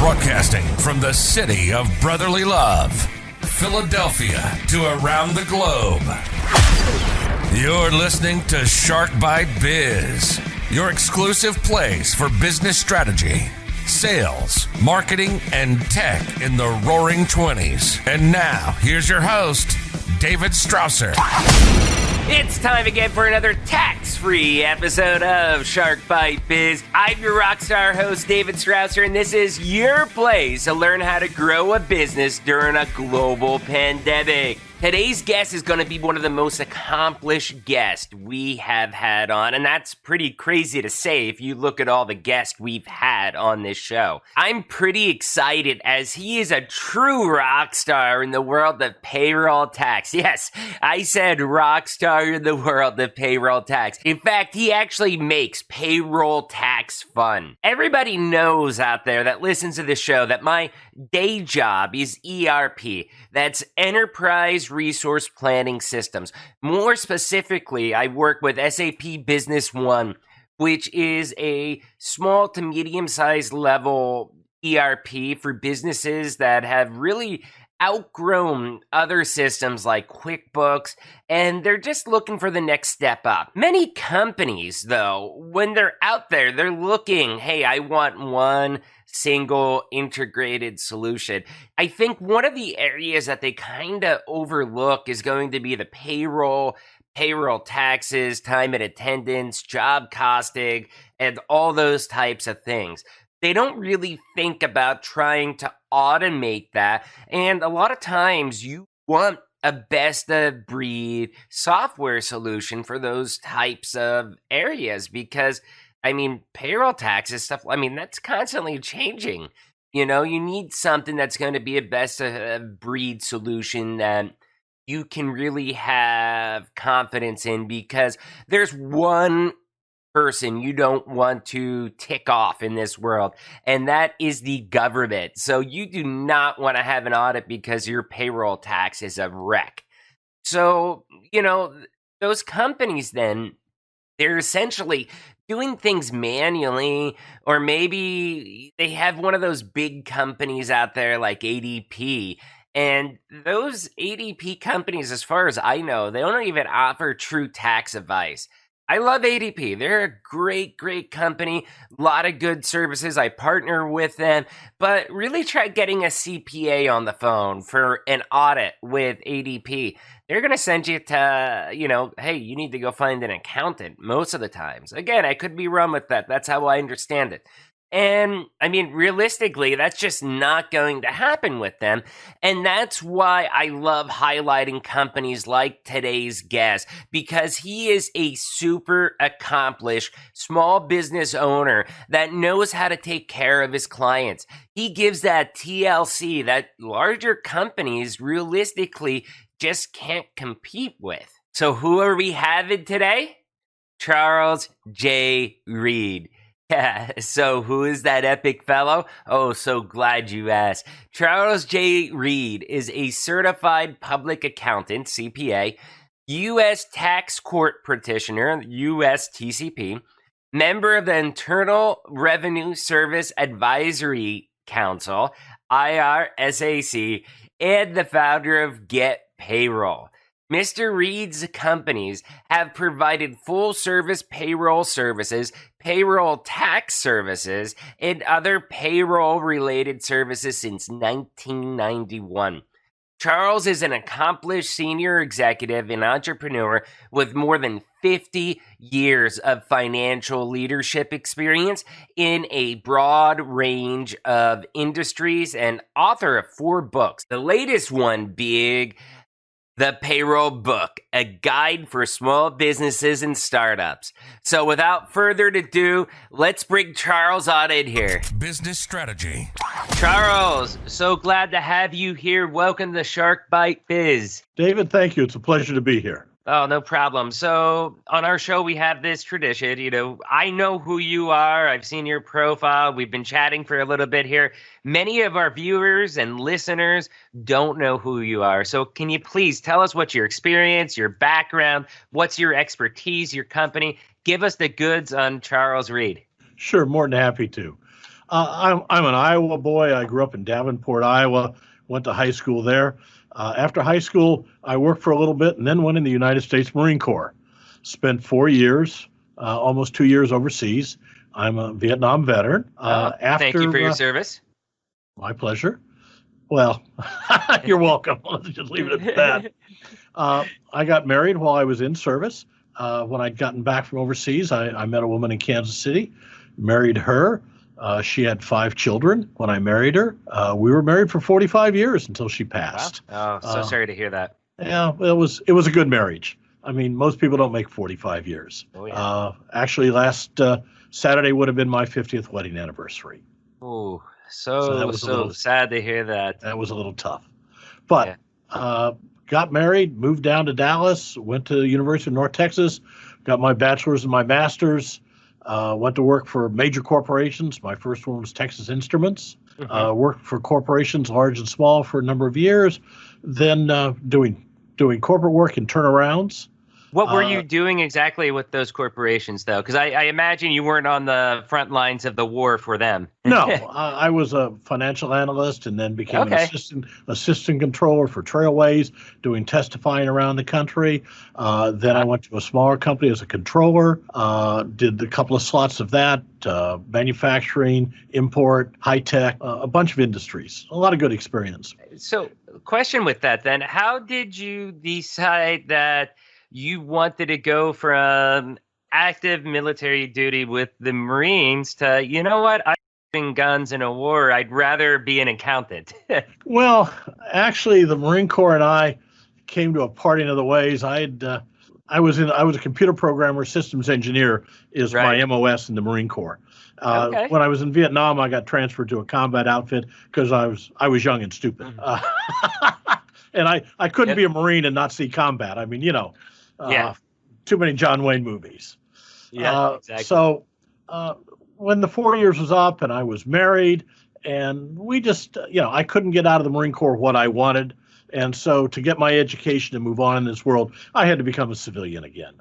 Broadcasting from the city of brotherly love, Philadelphia, to around the globe. You're listening to Shark Bite Biz, your exclusive place for business strategy, sales, marketing, and tech in the roaring 20s. And now, here's your host, David Strausser. It's time again for another tax-free episode of Shark Bite Biz. I'm your rockstar host, David Strausser, and this is your place to learn how to grow a business during a global pandemic. Today's guest is going to be one of the most accomplished guests we have had on, and that's pretty crazy to say if you look at all the guests we've had on this show. I'm pretty excited as he is a true rock star in the world of payroll tax. Yes, I said rock star in the world of payroll tax. In fact, he actually makes payroll tax fun. Everybody knows out there that listens to this show that my day job is ERP. That's Enterprise Resource Planning Systems. More specifically, I work with SAP Business One, which is a small to medium-sized level ERP for businesses that have really outgrown other systems like QuickBooks, and they're just looking for the next step up. Many companies, though, when they're out there, they're looking, hey, I want one single integrated solution. I think one of the areas that they kind of overlook is going to be the payroll taxes, time and attendance, job costing, and all those types of things. They don't really think about trying to automate that. And a lot of times you want a best of breed software solution for those types of areas because payroll taxes stuff, that's constantly changing. You know, you need something that's going to be a best of breed solution that you can really have confidence in because there's one person you don't want to tick off in this world, and that is the government. So you do not want to have an audit because your payroll tax is a wreck. So, those companies then, they're essentially doing things manually, or maybe they have one of those big companies out there like ADP. And those ADP companies, as far as I know, they don't even offer true tax advice. I love ADP. They're a great, great company. A lot of good services. I partner with them. But really try getting a CPA on the phone for an audit with ADP. They're going to send you to, hey, you need to go find an accountant most of the times. Again, I could be wrong with that. That's how I understand it. And realistically, that's just not going to happen with them. And that's why I love highlighting companies like today's guest, because he is a super accomplished small business owner that knows how to take care of his clients. He gives that TLC that larger companies realistically just can't compete with. So who are we having today? Charles J. Reads. Yeah, so who is that epic fellow? Oh, so glad you asked. Charles J. Reads is a certified public accountant, CPA, U.S. Tax Court Practitioner, USTCP, member of the Internal Revenue Service Advisory Council, IRSAC, and the founder of GetPayroll. Mr. Reads' companies have provided full-service payroll services, payroll tax services, and other payroll-related services since 1991. Charles is an accomplished senior executive and entrepreneur with more than 50 years of financial leadership experience in a broad range of industries and author of 4 books. The latest one being The Payroll Book, a guide for small businesses and startups. So without further ado, let's bring Charles on in here. Business strategy. Charles, so glad to have you here. Welcome to Shark Bite Biz. David, thank you. It's a pleasure to be here. Oh, no problem. So on our show, we have this tradition, I know who you are. I've seen your profile. We've been chatting for a little bit here. Many of our viewers and listeners don't know who you are. So can you please tell us what your experience, your background, what's your expertise, your company? Give us the goods on Charles Reads. Sure, more than happy to. I'm an Iowa boy. I grew up in Davenport, Iowa. Went to high school there. After high school, I worked for a little bit and then went in the United States Marine Corps. Spent 4 years, almost 2 years overseas. I'm a Vietnam veteran. Thank you for your service. My pleasure. Well, you're welcome. Let's just leave it at that. I got married while I was in service. When I'd gotten back from overseas, I met a woman in Kansas City, married her. She had 5 children when I married her. We were married for 45 years until she passed. Wow. Oh, so sorry to hear that. Yeah, it was a good marriage. I mean, most people don't make 45 years. Oh, yeah. Actually, last Saturday would have been my 50th wedding anniversary. Oh, so sad to hear that. That was a little tough. But got married, moved down to Dallas, went to the University of North Texas, got my bachelor's and my master's, went to work for major corporations. My first one was Texas Instruments. Worked for corporations large and small for a number of years, then doing corporate work and turnarounds. What were you doing exactly with those corporations, though? Because I imagine you weren't on the front lines of the war for them. No, I was a financial analyst and then became an assistant controller for Trailways, doing testifying around the country. Then I went to a smaller company as a controller, did a couple of slots of that, manufacturing, import, high tech, a bunch of industries. A lot of good experience. So, question with that then, how did you decide that you wanted to go from active military duty with the Marines to, you know what, I'm shooting guns in a war, I'd rather be an accountant? Well, actually, the Marine Corps and I came to a parting of the ways. I was a computer programmer, systems engineer is my MOS in the Marine Corps. When I was in Vietnam, I got transferred to a combat outfit because I was young and stupid. And I couldn't be a Marine and not see combat. I mean, too many John Wayne movies. Yeah, exactly. So when the 4 years was up and I was married, and we just, I couldn't get out of the Marine Corps what I wanted. And so to get my education and move on in this world, I had to become a civilian again.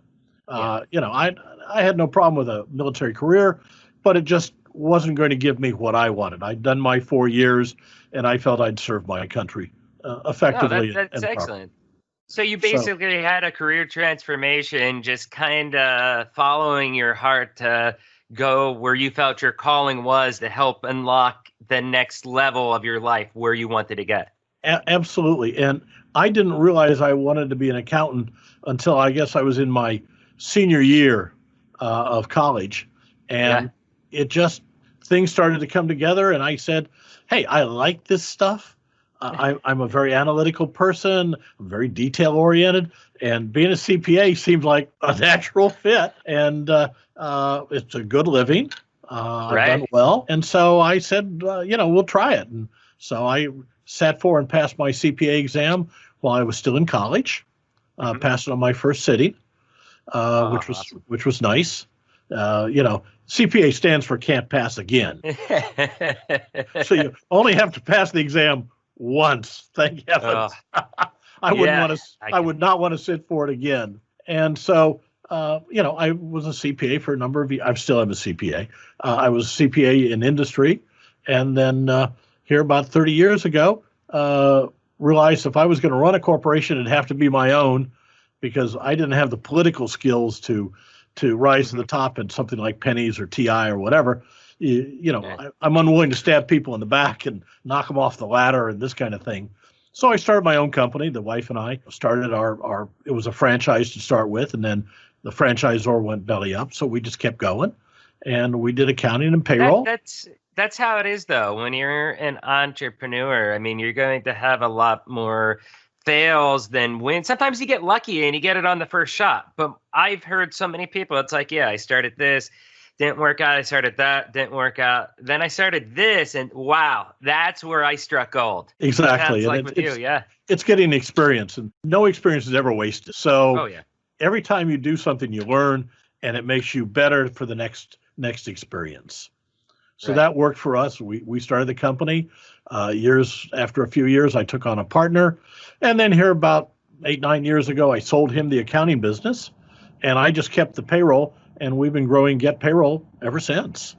I had no problem with a military career, but it just wasn't going to give me what I wanted. I'd done my 4 years, and I felt I'd served my country effectively. That's excellent. So you basically had a career transformation, just kind of following your heart to go where you felt your calling was to help unlock the next level of your life where you wanted to get. Absolutely. And I didn't realize I wanted to be an accountant until I guess I was in my senior year of college. And it just, things started to come together. And I said, hey, I like this stuff. I'm a very analytical person. I'm very detail oriented, and being a CPA seems like a natural fit. And it's a good living. I've done well, and so I said, we'll try it. And so I sat for and passed my CPA exam while I was still in college. Passed it on my first sitting, which was nice. CPA stands for can't pass again. So you only have to pass the exam once, thank heavens. I would not want to sit for it again. And so, I was a CPA for a number of years. I still am a CPA. I was a CPA in industry. And then here about 30 years ago, realized if I was going to run a corporation, it'd have to be my own, because I didn't have the political skills to rise to the top in something like Pennies or TI or whatever. I'm unwilling to stab people in the back and knock them off the ladder and this kind of thing. So I started my own company. The wife and I started it was a franchise to start with, and then the franchisor went belly up. So we just kept going, and we did accounting and payroll. That's how it is, though. When you're an entrepreneur, I mean, you're going to have a lot more fails than wins. Sometimes you get lucky and you get it on the first shot. But I've heard so many people, it's like, I started this. Didn't work out. I started that. Didn't work out. Then I started this, and wow, that's where I struck gold. Exactly. It's getting experience, and no experience is ever wasted. So every time you do something, you learn, and it makes you better for the next experience. So that worked for us. We started the company. After a few years, I took on a partner, and then here about 8-9 years ago, I sold him the accounting business, and I just kept the payroll. And we've been growing GetPayroll ever since.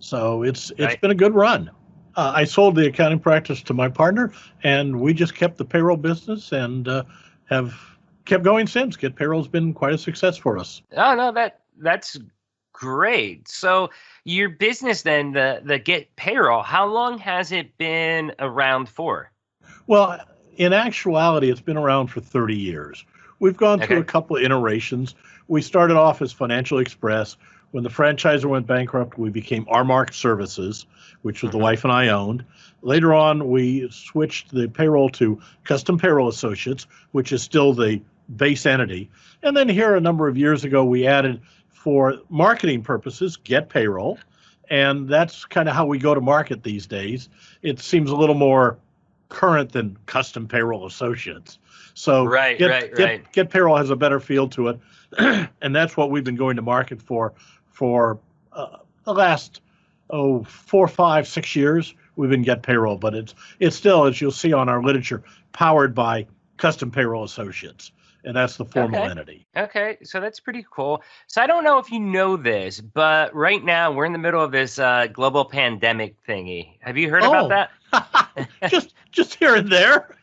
So it's Right. been a good run. I sold the accounting practice to my partner, and we just kept the payroll business and have kept going since. GetPayroll's been quite a success for us. Oh no, that's great. So your business then, the Get Payroll, how long has it been around for? Well, in actuality, it's been around for 30 years. We've gone through Okay. a couple of iterations. We started off as Financial Express. When the franchisor went bankrupt, we became Armark Services, which was the Mhm. wife and I owned. Later on, we switched the payroll to Custom Payroll Associates, which is still the base entity. And then here a number of years ago, we added, for marketing purposes, Get Payroll. And that's kind of how we go to market these days. It seems a little more current than Custom Payroll Associates. So Right, right, right. Get Payroll has a better feel to it. And that's what we've been going to market for the last 4, 5, 6 years. We've been Get Payroll, but it's still, as you'll see on our literature, powered by Custom Payroll Associates, and that's the formal Okay. entity. Okay, so that's pretty cool. So I don't know if you know this, but right now we're in the middle of this global pandemic thingy. Have you heard about Oh, that? just here and there.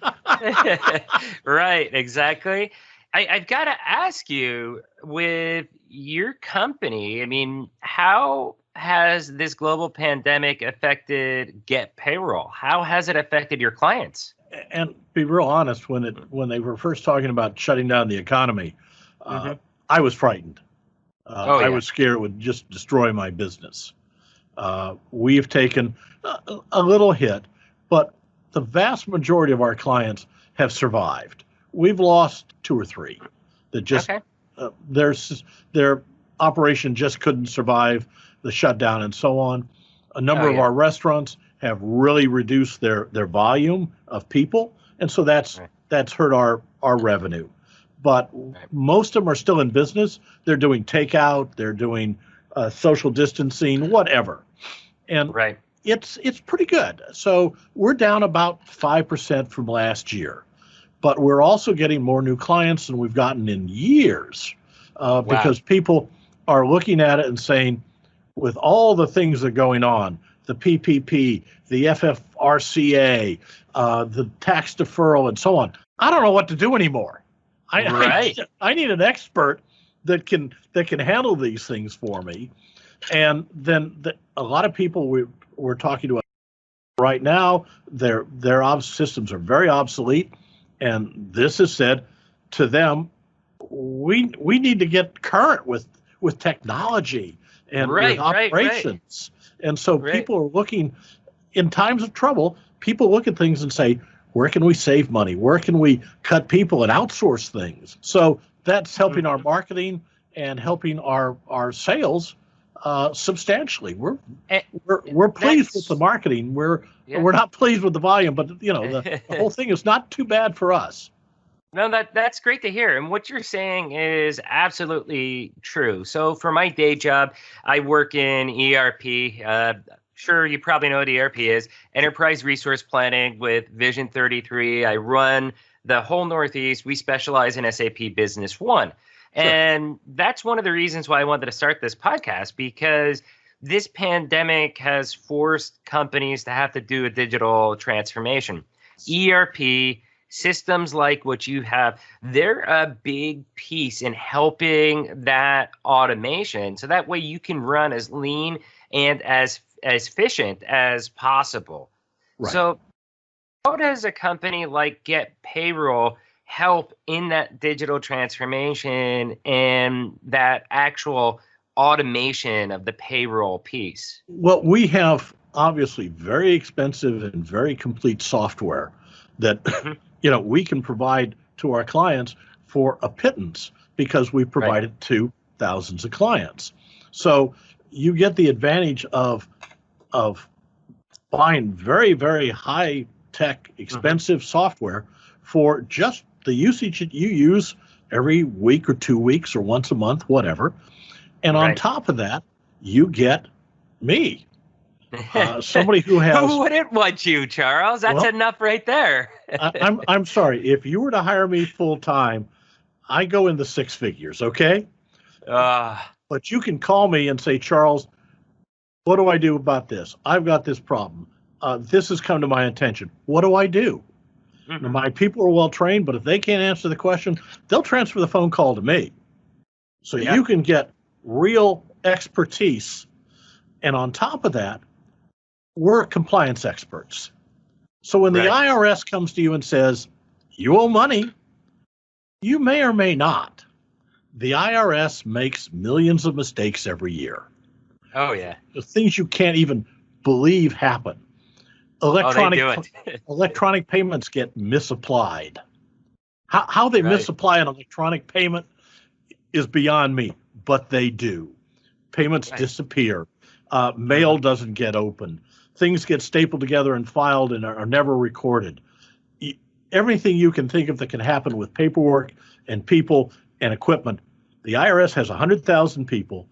Right, exactly. I've got to ask you, with your company, I mean, how has this global pandemic affected Get Payroll? How has it affected your clients? And be real honest, when they were first talking about shutting down the economy, Hmm. I was frightened. Oh, I yeah. was scared it would just destroy my business. We've taken a little hit, but the vast majority of our clients have survived. We've lost 2 or 3 that just Okay. their operation just couldn't survive the shutdown and so on. A Oh, number of yeah. our restaurants have really reduced their volume of people, and so that's Right. hurt our revenue. But Right. most of them are still in business. They're doing takeout, they're doing social distancing, whatever, and Right. it's pretty good. So we're down about 5% from last year, but we're also getting more new clients than we've gotten in years, Wow. because people are looking at it and saying, with all the things that are going on, the PPP, the FFRCA, the tax deferral, and so on, I don't know what to do anymore. Right. I need an expert that can handle these things for me. And then a lot of people we're talking to right now, their systems are very obsolete, and this is said to them, we need to get current with technology and with Right. Right. Right. operations. And so Right. people are looking, in times of trouble, people look at things and say, where can we save money? Where can we cut people and outsource things? So that's helping our Mhm. marketing and helping our sales substantially. Eh, We're pleased with the That's marketing. yeah. We're not pleased with the volume, but the whole thing is not too bad for us. No, that's great to hear. And what you're saying is absolutely true. So for my day job, I work in ERP. Sure, you probably know what ERP is, Enterprise Resource Planning with Vision 33. I run the whole Northeast. We specialize in SAP Business One. Sure. And that's one of the reasons why I wanted to start this podcast, because this pandemic has forced companies to have to do a digital transformation. ERP systems like what you have, they're a big piece in helping that automation. So that way you can run as lean and as efficient as possible. Right. So how does a company like Get Payroll help in that digital transformation and that actual automation of the payroll piece? Well, we have obviously very expensive and very complete software that Mhm. we can provide to our clients for a pittance because we Right. provide it to thousands of clients. So you get the advantage of buying very, very high tech, Mhm. expensive software for just the usage that you use every week or 2 weeks or once a month, whatever. And on Right. top of that, you get me, somebody who Who has, wouldn't want you, Charles? That's well, enough right there. I'm sorry, if you were to hire me full time, I go in the 6 figures, okay? uh, But you can call me and say, Charles, What do I do about this? I've got this problem. This has come to my attention. What do I do? Mm-hmm. Now, my people are well trained, but if they can't answer the question, they'll transfer the phone call to me. So you can get real expertise. And on top of that, we're compliance experts. So when the IRS comes to you and says, you owe money, you may or may not. The IRS makes millions of mistakes every year. Oh, yeah. The things you can't even believe happen. Electronic payments get misapplied. How they misapply an electronic payment is beyond me, but they do. Payments disappear. Mail doesn't get opened. Things get stapled together and filed and are never recorded. Everything you can think of that can happen with paperwork and people and equipment. The IRS has 100,000 people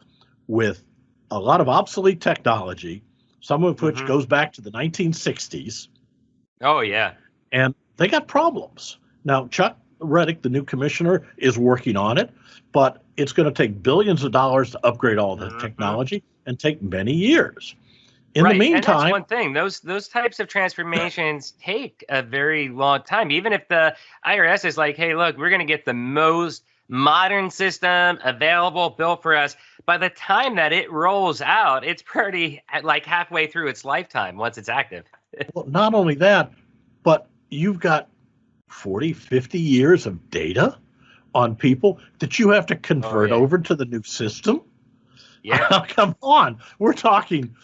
with a lot of obsolete technology, some of which goes back to the 1960s. Oh, yeah. And they got problems. Now, Chuck Reddick, the new commissioner, is working on it, but it's going to take billions of dollars to upgrade all the technology and take many years. In the meantime, and that's one thing. Those types of transformations take a very long time. Even if the IRS is like, hey, look, we're going to get the most modern system available built for us. By the time that it rolls out, it's pretty like halfway through its lifetime once it's active. Well, not only that, but you've got 40, 50 years of data on people that you have to convert over to the new system. Yeah. Come on. We're talking,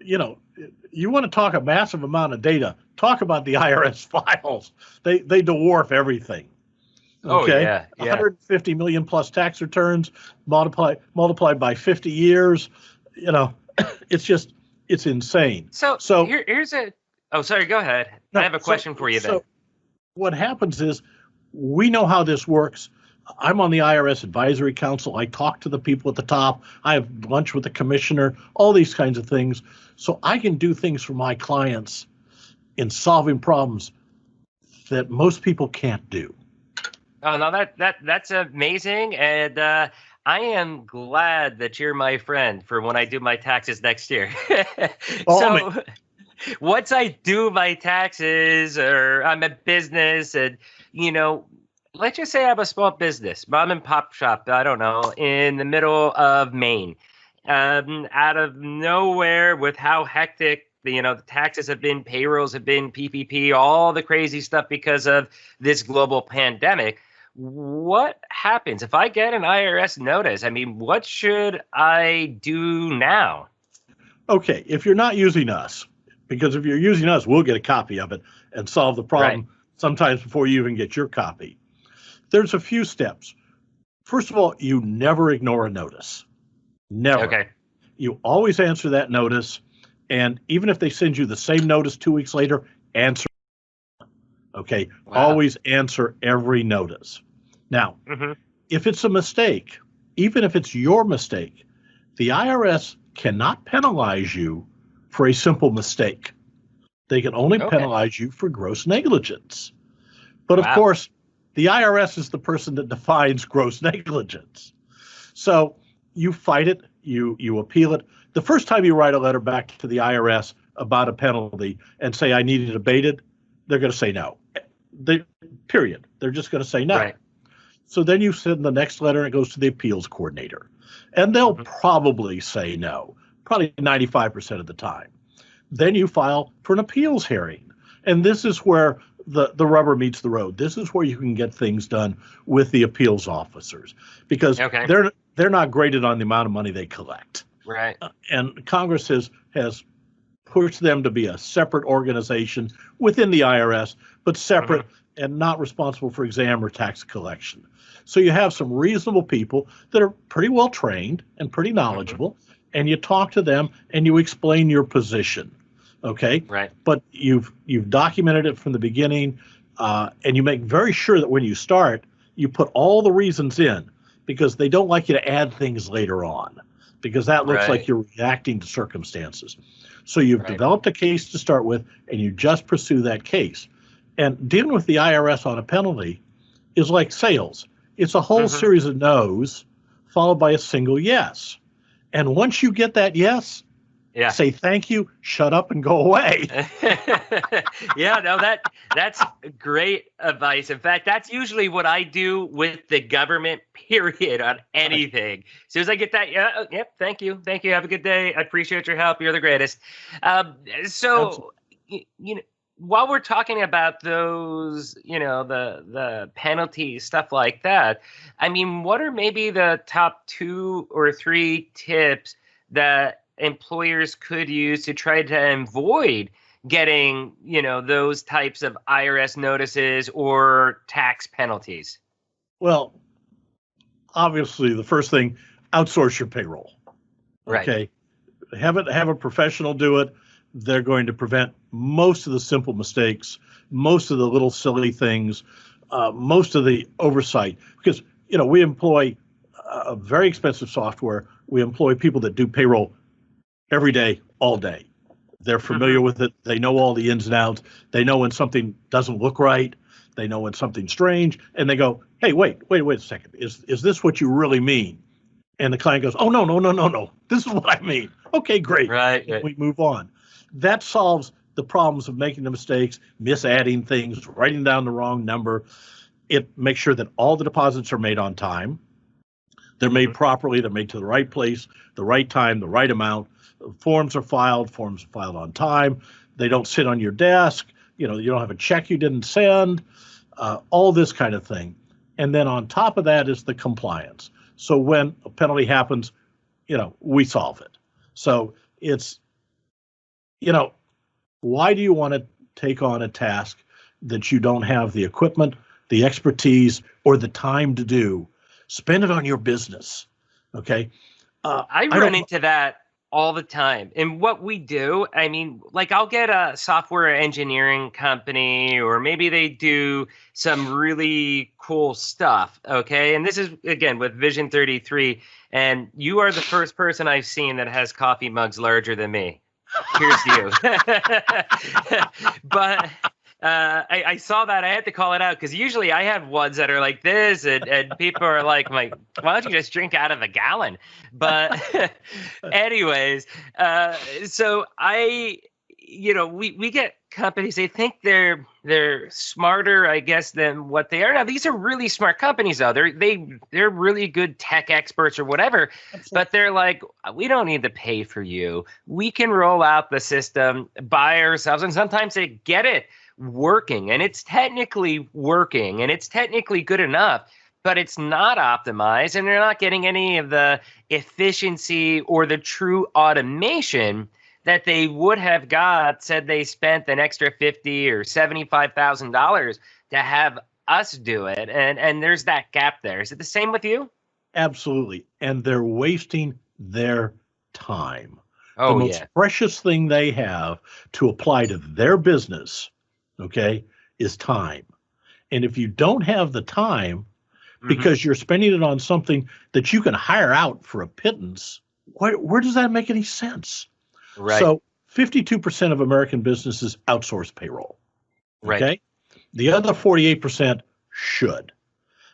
you want to talk a massive amount of data, talk about the IRS files. They dwarf everything. Okay. 150 million plus tax returns multiplied by 50 years. It's insane. So here's sorry, go ahead. I have a question for you then. So what happens is we know how this works. I'm on the IRS Advisory Council. I talk to the people at the top. I have lunch with the commissioner, all these kinds of things. So I can do things for my clients in solving problems that most people can't do. Oh, no, that's amazing. And I am glad that you're my friend for when I do my taxes next year. Once I do my taxes or I'm a business and, let's just say I have a small business, mom and pop shop, I don't know, in the middle of Maine. Out of nowhere with how hectic the taxes have been, payrolls have been, PPP, all the crazy stuff because of this global pandemic. What happens if I get an IRS notice? I mean, what should I do now? Okay, if you're not using us, because if you're using us, we'll get a copy of it and solve the problem sometimes before you even get your copy. There's a few steps. First of all, you never ignore a notice. Never. Okay. You always answer that notice, and even if they send you the same notice 2 weeks later, answer. Okay, always answer every notice. Now, if it's a mistake, even if it's your mistake, the IRS cannot penalize you for a simple mistake. They can only penalize you for gross negligence. But of course, the IRS is the person that defines gross negligence. So you fight it, you appeal it. The first time you write a letter back to the IRS about a penalty and say, I need it abated, they're going to say no. Period. They're just going to say no. Right. So then you send the next letter and it goes to the appeals coordinator. And they'll probably say no, probably 95% of the time. Then you file for an appeals hearing. And this is where the rubber meets the road. This is where you can get things done with the appeals officers because they're not graded on the amount of money they collect. Right. And Congress has pushed them to be a separate organization within the IRS, but separate and not responsible for exam or tax collection. So you have some reasonable people that are pretty well trained and pretty knowledgeable, and you talk to them and you explain your position. Okay. Right. But you've documented it from the beginning, and you make very sure that when you start, you put all the reasons in because they don't like you to add things later on because that looks like you're reacting to circumstances. So you've developed a case to start with, and you just pursue that case. And dealing with the IRS on a penalty is like sales. It's a whole series of no's followed by a single yes. And once you get that yes, Yeah. say thank you, shut up, and go away. Yeah, no, that's great advice. In fact, that's usually what I do with the government, period, on anything. As soon as I get that, yep, thank you, have a good day. I appreciate your help. You're the greatest. So, you know, while we're talking about those, the penalties, stuff like that, I mean, what are maybe the top 2 or 3 tips that employers could use to try to avoid getting, those types of IRS notices or tax penalties? Well, obviously, the first thing, outsource your payroll. Right. Okay, have a professional do it. They're going to prevent most of the simple mistakes, most of the little silly things, most of the oversight. Because we employ a very expensive software. We employ people that do payroll every day, all day. They're familiar with it. They know all the ins and outs. They know when something doesn't look right. They know when something's strange, and they go, "Hey, wait a second. Is this what you really mean?" And the client goes, "Oh, no. This is what I mean." Okay, great. Right. We move on. That solves the problems of making the mistakes, misadding things, writing down the wrong number. It makes sure that all the deposits are made on time. They're made properly. They're made to the right place, the right time, the right amount. Forms are filed on time. They don't sit on your desk. You don't have a check you didn't send, all this kind of thing. And then on top of that is the compliance. So when a penalty happens, we solve it. So it's, why do you want to take on a task that you don't have the equipment, the expertise, or the time to do? Spend it on your business. Okay. I run into that all the time. And what we do, I mean, like I'll get a software engineering company, or maybe they do some really cool stuff. Okay. And this is, again, with Vision 33. And you are the first person I've seen that has coffee mugs larger than me. Here's you. But I saw that. I had to call it out because usually I have ones that are like this, and people are like, why don't you just drink out of a gallon? But anyways, so we get companies, they think they're smarter, I guess, than what they are. Now, these are really smart companies, though. They're really good tech experts or whatever. Absolutely. But they're like, we don't need to pay for you. We can roll out the system by ourselves. And sometimes they get it working, and it's technically working, and it's technically good enough, but it's not optimized, and they're not getting any of the efficiency or the true automation that they would have got said they spent an extra $50,000 or $75,000 to have us do it. And there's that gap there. Is it the same with you? Absolutely. And they're wasting their time. Oh, the most precious thing they have to apply to their business, okay, is time. And if you don't have the time because you're spending it on something that you can hire out for a pittance, where does that make any sense? Right. So 52% of American businesses outsource payroll. Okay. Right. The other 48% should.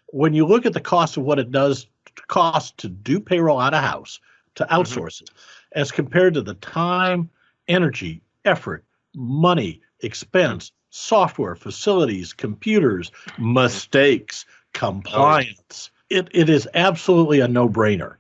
When you look at the cost of what it does cost to do payroll out of house, to outsource it, as compared to the time, energy, effort, money, expense, software, facilities, computers, mistakes, compliance, it is absolutely a no-brainer.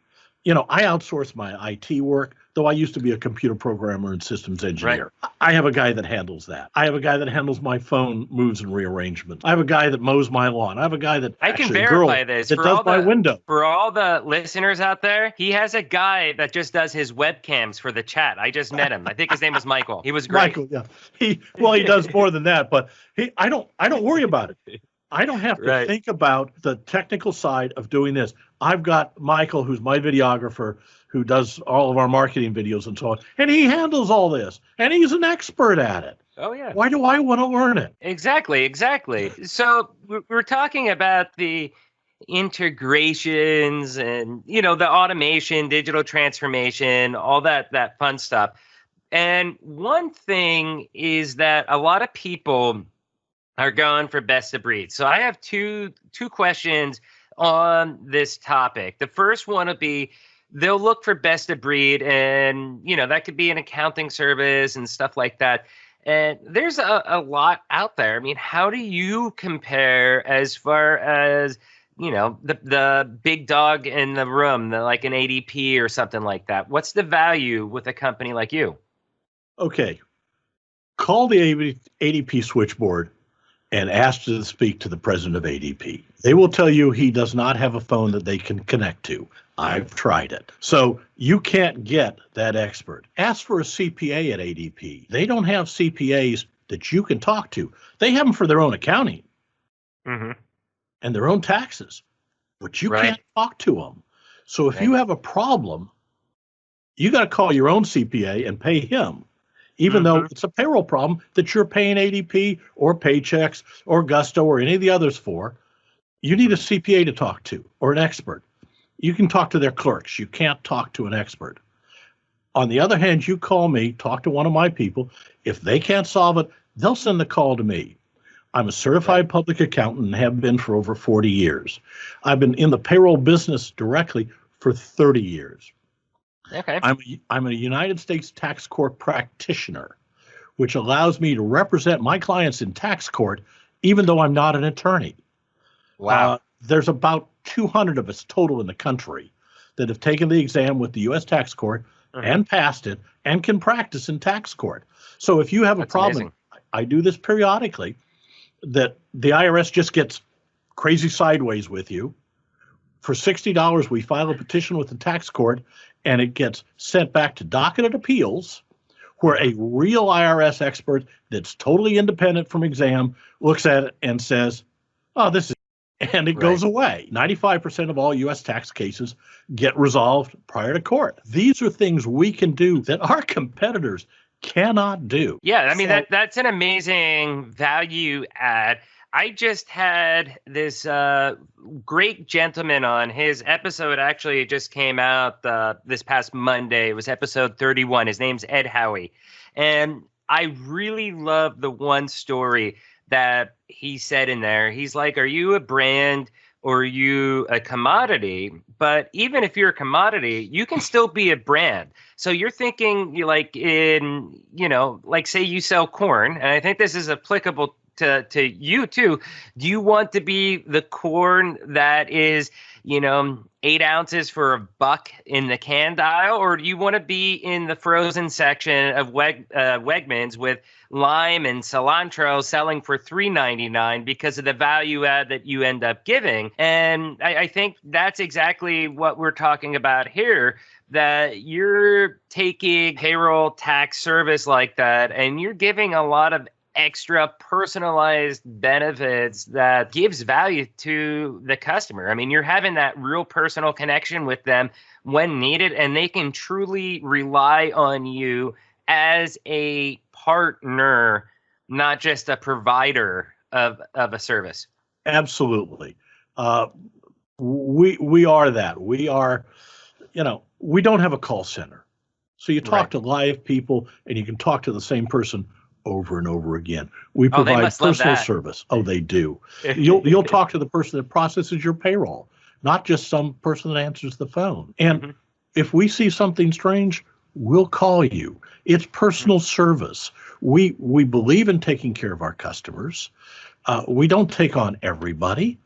I outsource my IT work, though I used to be a computer programmer and systems engineer. Right. I have a guy that handles that. I have a guy that handles my phone moves and rearrangements. I have a guy that mows my lawn. I have a guy that I can verify this that does my window. For all the listeners out there, he has a guy that just does his webcams for the chat. I just met him. I think his name was Michael. He was great. Michael, yeah. He does more than that, but I don't worry about it. I don't have to think about the technical side of doing this. I've got Michael, who's my videographer, who does all of our marketing videos and so on, and he handles all this, and he's an expert at it. Oh, yeah. Why do I want to learn it? Exactly. So we're talking about the integrations and, the automation, digital transformation, all that fun stuff. And one thing is that a lot of people are going for best of breed. So I have two questions on this topic. The first one would be, they'll look for best of breed, and that could be an accounting service and stuff like that. And there's a lot out there. I mean, how do you compare as far as the big dog in the room, like an ADP or something like that? What's the value with a company like you? Okay, call the ADP switchboard and ask to speak to the president of ADP. They will tell you he does not have a phone that they can connect to. I've tried it. So you can't get that expert. Ask for a CPA at ADP. They don't have CPAs that you can talk to. They have them for their own accounting and their own taxes, but you can't talk to them. So if you have a problem, you got to call your own CPA and pay him, even though it's a payroll problem that you're paying ADP or Paychex or Gusto or any of the others for. You need a CPA to talk to or an expert. You can talk to their clerks. You can't talk to an expert. On the other hand, you call me, talk to one of my people. If they can't solve it, they'll send the call to me. I'm a certified public accountant and have been for over 40 years. I've been in the payroll business directly for 30 years. Okay. I'm a United States Tax Court practitioner, which allows me to represent my clients in tax court, even though I'm not an attorney. Wow. There's about 200 of us total in the country that have taken the exam with the U.S. Tax Court and passed it and can practice in tax court. So if you have a problem, amazing. I do this periodically, that the IRS just gets crazy sideways with you. For $60, we file a petition with the tax court, and it gets sent back to docketed appeals, where a real IRS expert that's totally independent from exam looks at it and says, oh, this is, and it goes away. 95% of all U.S. tax cases get resolved prior to court. These are things we can do that our competitors cannot do. Yeah, I mean, that's an amazing value add. I just had this great gentleman on. His episode actually just came out this past Monday. It was episode 31. His name's Ed Howie. And I really love the one story that he said in there. He's like, are you a brand or are you a commodity? But even if you're a commodity, you can still be a brand. So you're thinking, you like say you sell corn, and I think this is applicable to you too. Do you want to be the corn that is, 8 ounces for $1 in the canned aisle, or do you want to be in the frozen section of Wegmans with lime and cilantro selling for $3.99 because of the value add that you end up giving? And I think that's exactly what we're talking about here, that you're taking payroll tax service like that, and you're giving a lot of extra personalized benefits that gives value to the customer. I mean, you're having that real personal connection with them when needed, and they can truly rely on you as a partner, not just a provider of a service. Absolutely. We are that. We are, we don't have a call center. So you talk to live people, and you can talk to the same person over and over again. We provide personal service. Oh, they do. You'll talk to the person that processes your payroll, not just some person that answers the phone. And if we see something strange, we'll call you. It's personal service. We believe in taking care of our customers. We don't take on everybody.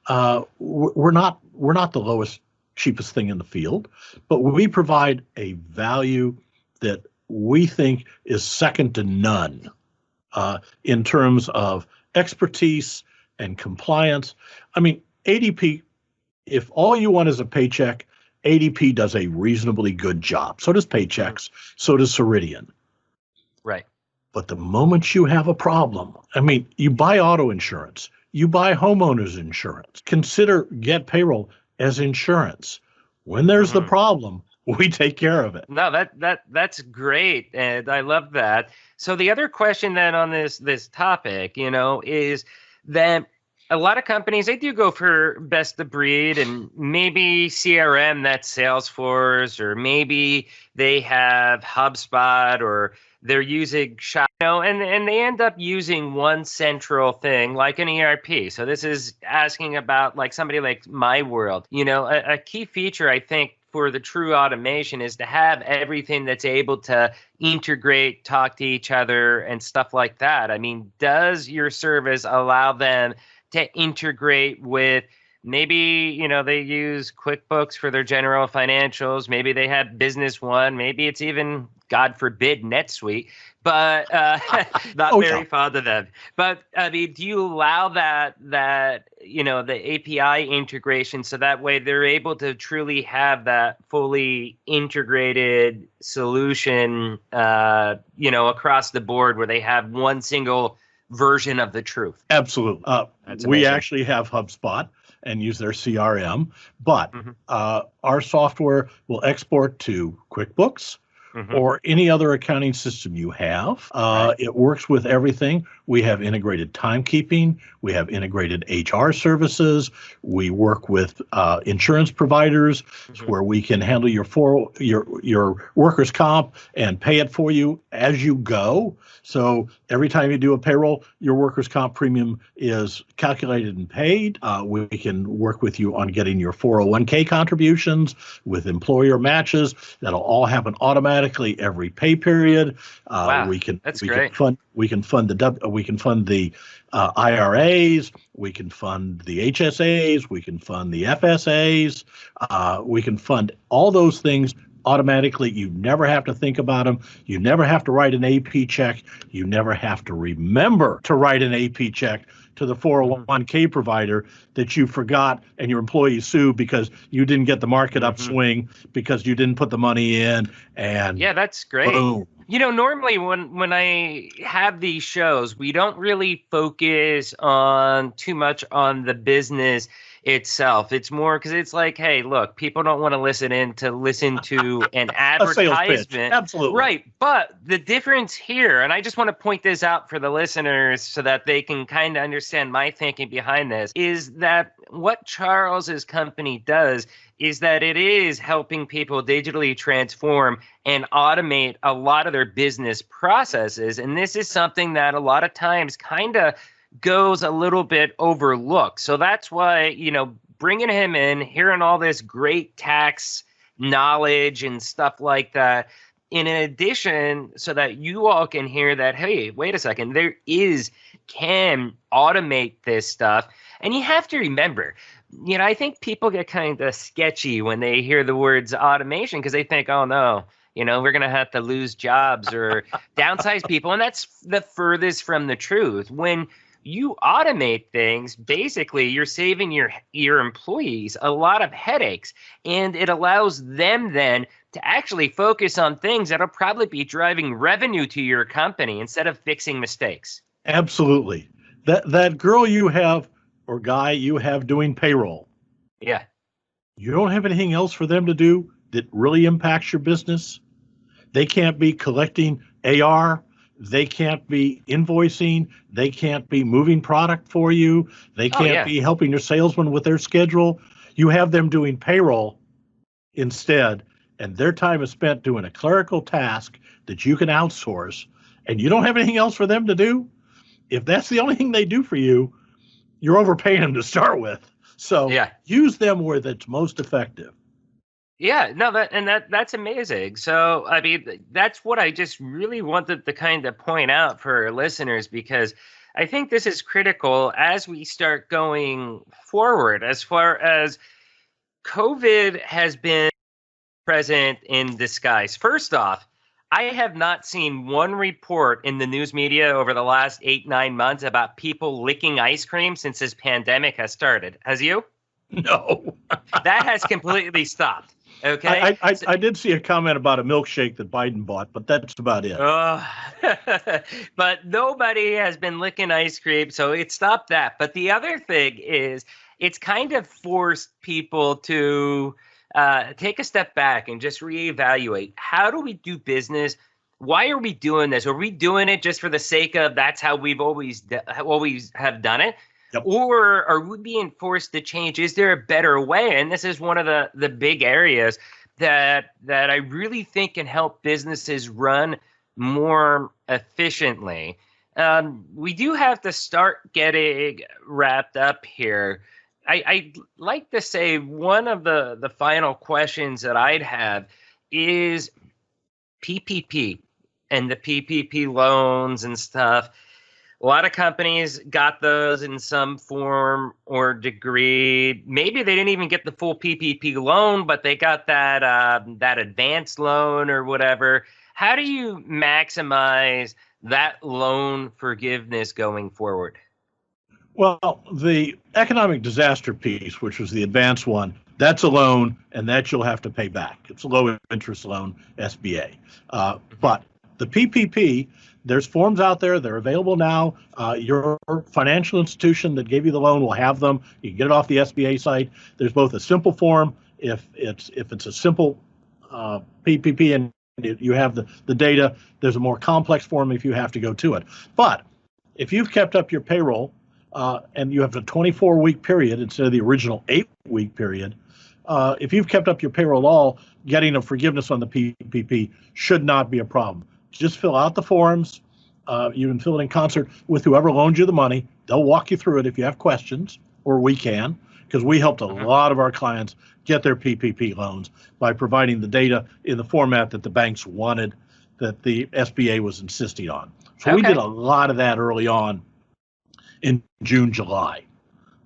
We're not the lowest, cheapest thing in the field, but we provide a value that we think is second to none in terms of expertise and compliance. I mean, ADP, if all you want is a paycheck, ADP does a reasonably good job. So does Paychex, so does Ceridian. Right. But the moment you have a problem, I mean, you buy auto insurance, you buy homeowners insurance, consider GetPayroll as insurance. When there's the problem, we take care of it. No, that's great, and I love that. So the other question then on this topic, is that a lot of companies, they do go for best of breed, and maybe CRM, that's Salesforce, or maybe they have HubSpot, or they're using Shop, and they end up using one central thing like an ERP. So this is asking about like somebody like My World. A key feature I think for the true automation is to have everything that's able to integrate, talk to each other, and stuff like that. I mean, does your service allow them to integrate with maybe, they use QuickBooks for their general financials. Maybe they have Business One. Maybe it's even, God forbid, NetSuite. But not very fond of them. But I mean, do you allow that the API integration so that way they're able to truly have that fully integrated solution, across the board where they have one single version of the truth? Absolutely. We actually have HubSpot and use their CRM, but our software will export to QuickBooks or any other accounting system you have. It works with everything. We have integrated timekeeping. We have integrated HR services. We work with insurance providers where we can handle your workers' comp and pay it for you as you go. So every time you do a payroll, your workers' comp premium is calculated and paid. We can work with you on getting your 401k contributions with employer matches. That'll all happen automatically every pay period. Wow, that's great. We can fund the IRAs. We can fund the HSAs. We can fund the FSAs. We can fund all those things automatically. You never have to think about them. You never have to write an AP check. You never have to remember to write an AP check to the 401k provider that you forgot and your employees sue because you didn't get the market upswing because you didn't put the money in. And yeah, that's great. Boom. Normally when I have these shows, we don't really focus on too much on the business itself. It's more because it's like, hey, look, people don't want to listen to an advertisement. Absolutely. Right. But the difference here, and I just want to point this out for the listeners so that they can kind of understand my thinking behind this, is that what Charles's company does is that it is helping people digitally transform and automate a lot of their business processes. And this is something that a lot of times kind of goes a little bit overlooked. So that's why, bringing him in, hearing all this great tax knowledge and stuff like that, in addition, so that you all can hear that, hey, wait a second, can automate this stuff. And you have to remember, I think people get kind of sketchy when they hear the words automation because they think, oh no, we're going to have to lose jobs or downsize people. And that's the furthest from the truth. When you automate things, basically you're saving your employees a lot of headaches, and it allows them then to actually focus on things that'll probably be driving revenue to your company instead of fixing mistakes. Absolutely. That girl you have or guy you have doing payroll. Yeah. You don't have anything else for them to do that really impacts your business. They can't be collecting AR. They can't be invoicing. They can't be moving product for you. They can't be helping your salesman with their schedule. You have them doing payroll instead, and their time is spent doing a clerical task that you can outsource, and you don't have anything else for them to do. If that's the only thing they do for you, you're overpaying them to start with. So use them where that's most effective. Yeah, no, that's amazing. So, I mean, that's what I just really wanted to kind of point out for our listeners, because I think this is critical as we start going forward. As far as COVID has been present in disguise. First off, I have not seen one report in the news media over the last 8-9 months about people licking ice cream since this pandemic has started. Has you? No. That has completely stopped. Okay. I did see a comment about a milkshake that Biden bought, but that's about it. But nobody has been licking ice cream, so it stopped that. But the other thing is, it's kind of forced people to take a step back and just reevaluate. How do we do business? Why are we doing this? Are we doing it just for the sake of that's how we've always have done it? Yep. Or are we being forced to change? Is there a better way? And this is one of the big areas that I really think can help businesses run more efficiently. We do have to start getting wrapped up here. I'd like to say one of the final questions that I'd have is PPP and the PPP loans and stuff. A lot of companies got those in some form or degree. Maybe they didn't even get the full PPP loan, but they got that advanced loan or whatever. How do you maximize that loan forgiveness going forward? Well, the economic disaster piece, which was the advanced one, that's a loan, and that you'll have to pay back. It's a low interest loan, SBA. But the PPP, there's forms out there. They're available now. Your financial institution that gave you the loan will have them. You can get it off the SBA site. There's both a simple form, if it's a simple PPP and you have the data. There's a more complex form if you have to go to it. But if you've kept up your payroll and you have a 24-week period instead of the original 8-week period, if you've kept up your payroll all, getting a forgiveness on the PPP should not be a problem. Just fill out the forms. You can fill it in concert with whoever loaned you the money. They'll walk you through it if you have questions, or we can, because we helped a lot of our clients get their PPP loans by providing the data in the format that the banks wanted, that the SBA was insisting on. So we did a lot of that early on in June, July.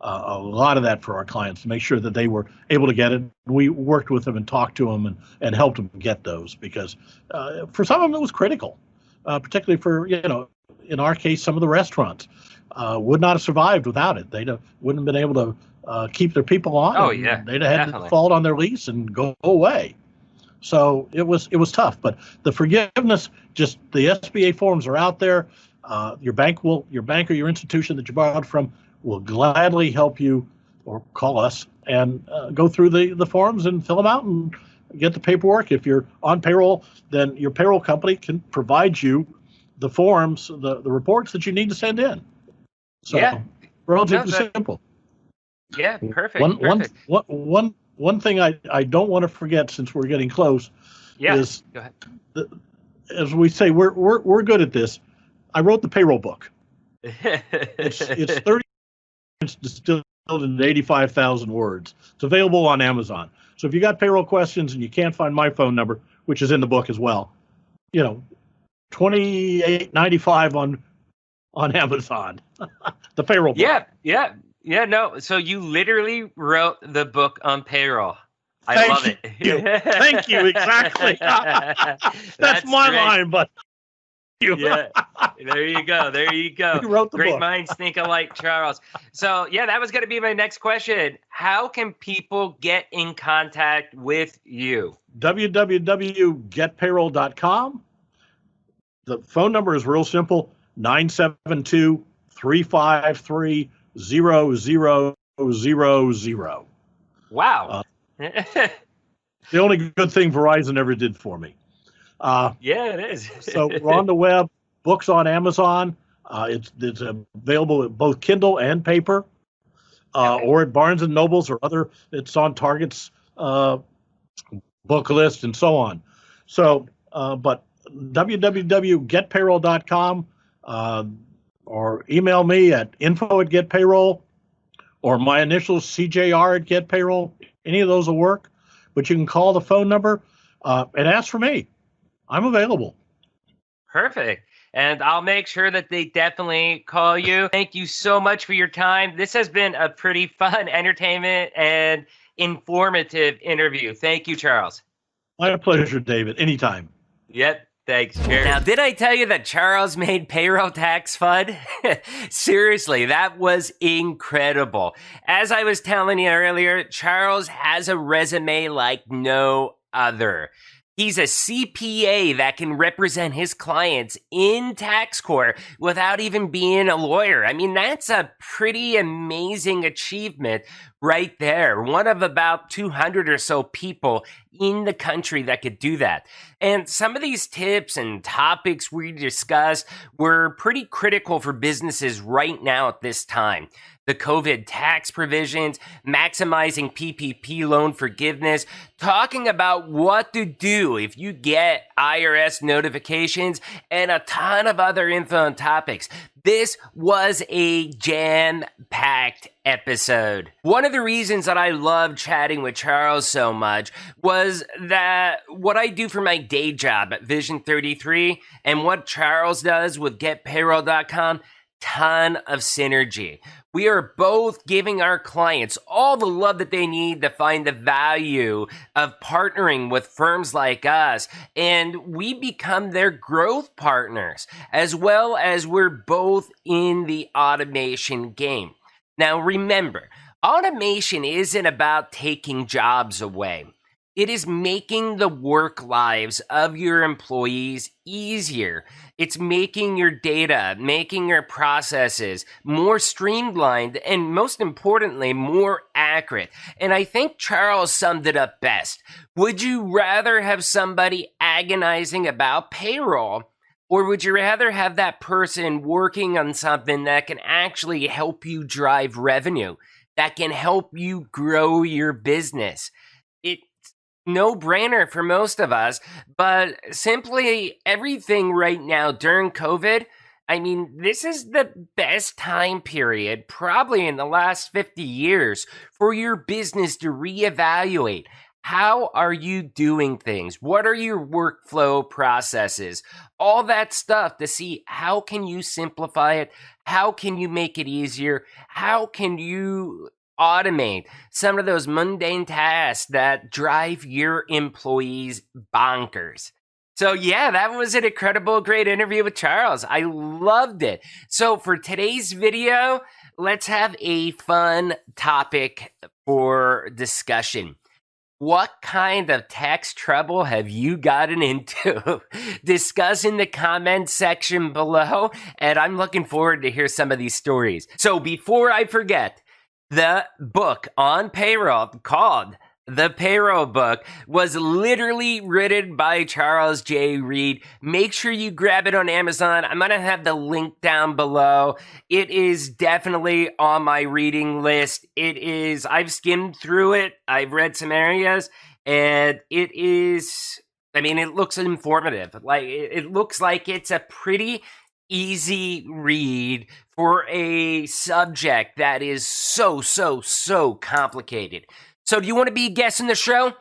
A lot of that for our clients to make sure that they were able to get it. We worked with them and talked to them and helped them get those, because for some of them it was critical, particularly for, in our case, some of the restaurants would not have survived without it. They wouldn't have been able to keep their people on. Oh, yeah. They'd have had to default on their lease and go away. So it was tough. But the forgiveness, just the SBA forms are out there. Your bank or your institution that you borrowed from will gladly help you, or call us and go through the forms and fill them out and get the paperwork. If you're on payroll, then your payroll company can provide you the forms, the reports that you need to send in. So relatively simple. Yeah, perfect. One thing I don't want to forget, since we're getting close, is go ahead. As we say, we're good at this. I wrote the payroll book. It's 30. It's distilled into 85,000 words. It's available on Amazon. So if you got payroll questions and you can't find my phone number, which is in the book as well, $28.95 on Amazon. The payroll book. Yeah. No, so you literally wrote the book on payroll. I love it. Thank you. Exactly. That's my great line, but. Yeah, there you go. You wrote the Great book. minds think alike, Charles. So, that was going to be my next question. How can people get in contact with you? www.getpayroll.com. The phone number is real simple, 972-353-0000. Wow. The only good thing Verizon ever did for me. It is. So we're on the web, books on Amazon. It's available at both Kindle and paper, or at Barnes and Nobles or other. It's on Target's book list and so on. So, but www.getpayroll.com, or email me at info@getpayroll, or my initials CJR@getpayroll. Any of those will work. But you can call the phone number and ask for me. I'm available. Perfect. And I'll make sure that they definitely call you. Thank you so much for your time. This has been a pretty fun, entertainment, and informative interview. Thank you, Charles. My pleasure, David. Anytime. Yep. Thanks. Cheers. Now, did I tell you that Charles made payroll tax fun? Seriously, that was incredible. As I was telling you earlier, Charles has a resume like no other. He's a CPA that can represent his clients in tax court without even being a lawyer. I mean, that's a pretty amazing achievement right there. One of about 200 or so people in the country that could do that. And some of these tips and topics we discussed were pretty critical for businesses right now at this time. The COVID tax provisions, maximizing PPP loan forgiveness, talking about what to do do, if you get IRS notifications and a ton of other info and topics. This was a jam-packed episode. One of the reasons that I love chatting with Charles so much was that what I do for my day job at Vision 33 and what Charles does with GetPayroll.com, ton of synergy. We are both giving our clients all the love that they need to find the value of partnering with firms like us, and we become their growth partners, as well as we're both in the automation game. Now remember, automation isn't about taking jobs away. It is making the work lives of your employees easier. It's making your data, making your processes more streamlined, and most importantly, more accurate. And I think Charles summed it up best. Would you rather have somebody agonizing about payroll, or would you rather have that person working on something that can actually help you drive revenue, that can help you grow your business? No-brainer for most of us, but simply everything right now during COVID, I mean, this is the best time period, probably in the last 50 years, for your business to reevaluate. How are you doing things? What are your workflow processes? All that stuff to see how can you simplify it? How can you make it easier? How can you automate some of those mundane tasks that drive your employees bonkers? So yeah, that was an incredible, great interview with Charles. I loved it. So for today's video, let's have a fun topic for discussion. What kind of tax trouble have you gotten into? Discuss in the comments section below, and I'm looking forward to hear some of these stories. So before I forget, the book on payroll called The Payroll Book was literally written by Charles J. Reed. Make sure you grab it on Amazon. I'm going to have the link down below. It is definitely on my reading list. I've skimmed through it. I've read some areas, and it looks informative. It looks like it's a pretty easy read for a subject that is so complicated. So do you want to be a guest in the show?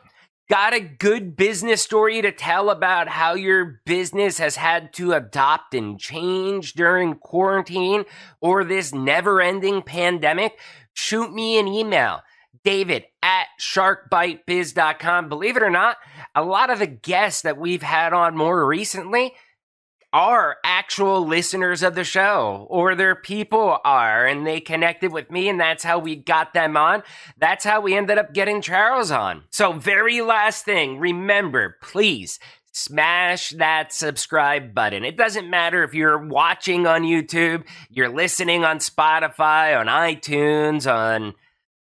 Got a good business story to tell about how your business has had to adopt and change during quarantine or this never-ending pandemic? Shoot me an email, david@sharkbitebiz.com. Believe it or not, a lot of the guests that we've had on more recently are actual listeners of the show, or their people are, and they connected with me, and that's how we got them on. That's how we ended up getting Charles on. So very last thing, remember, please smash that subscribe button. It doesn't matter if you're watching on YouTube, you're listening on Spotify, on iTunes, on,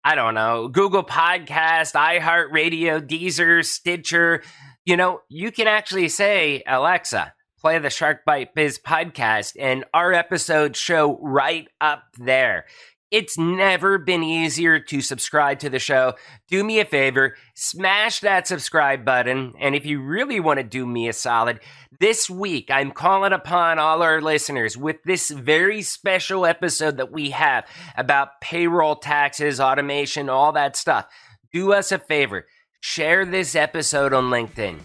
I don't know, Google Podcast, iHeartRadio, Deezer, Stitcher. You can actually say, Alexa, play the Shark Bite Biz podcast, and our episodes show right up there. It's never been easier to subscribe to the show. Do me a favor, smash that subscribe button, and if you really want to do me a solid, this week I'm calling upon all our listeners with this very special episode that we have about payroll, taxes, automation, all that stuff. Do us a favor, share this episode on LinkedIn.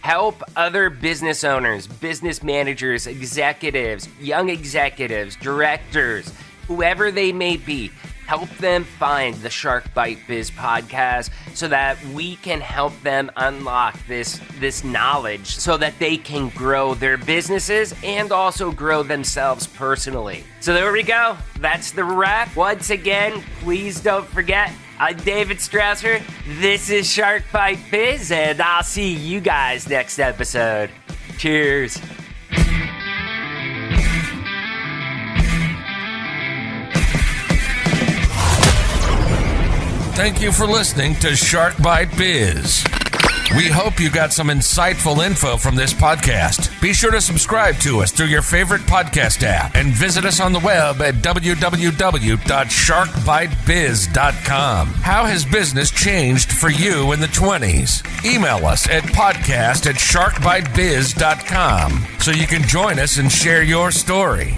Help other business owners, business managers, executives, young executives, directors, whoever they may be. Help them find the Shark Bite Biz podcast so that we can help them unlock this knowledge so that they can grow their businesses and also grow themselves personally. So there we go. That's the wrap. Once again, please don't forget, I'm David Strausser. This is Shark Bite Biz, and I'll see you guys next episode. Cheers. Thank you for listening to Shark Bite Biz. We hope you got some insightful info from this podcast. Be sure to subscribe to us through your favorite podcast app and visit us on the web at www.sharkbitebiz.com. How has business changed for you in the 20s? Email us at podcast@sharkbitebiz.com so you can join us and share your story.